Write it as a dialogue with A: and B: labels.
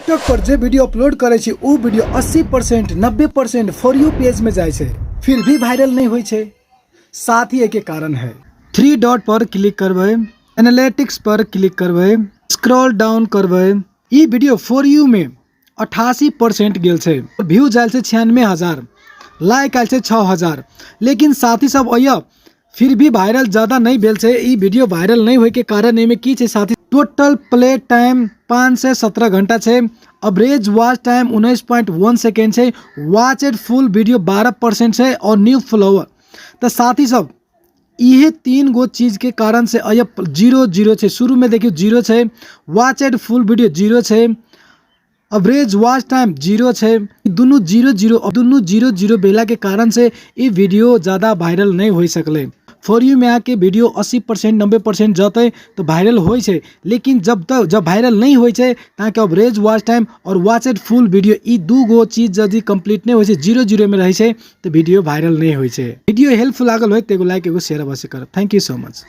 A: TikTok पर जे video upload करे छी उ वीडियो 80% 90% फॉर यू पेज में जाए छे, फिर भी वायरल नहीं होय छे। साथ ही एक कारण है, 3 डॉट पर क्लिक करबे, एनालिटिक्स पर क्लिक करबे, स्क्रॉल डाउन करबे, ई वीडियो फॉर यू में 88% गेल छे, व्यू जाल छे 96,000, लाइक आयल छे 6,000, लेकिन साथी सब अय फिर भी वायरल ज्यादा नहीं भेल छे। ई वीडियो वायरल नहीं होय के कारण एमे की छे साथी, टोटल प्ले टाइम 5 से 17 घंटा छे, एवरेज वॉच टाइम 19.1 सेकेंड छे, वॉचड फुल वीडियो 12% छे और न्यू फॉलोवर। तो साथी सब ये 3 गो चीज के कारण से अय 0 छे। शुरू में देखियो 0 छे, वॉचड फुल वीडियो 0 छे, एवरेज वॉच टाइम 0 छे, दोनों 0 बेला के कारण से ये वीडियो ज्यादा वायरल नहीं हो सकले। फॉर यू में आके वीडियो 80% 90% जाते तो वायरल होय छे, लेकिन जब वायरल नहीं होय छे ताकि एवरेज वॉच टाइम और वॉचड फुल वीडियो ई 2 गो चीज यदि कंप्लीट नहीं होय छे, 0 में रहे छे तो वीडियो वायरल नहीं होय छे। वीडियो हेल्पफुल लागल होय तो एगो लाइक एगो शेयर अवश्य करब। Thank you so much.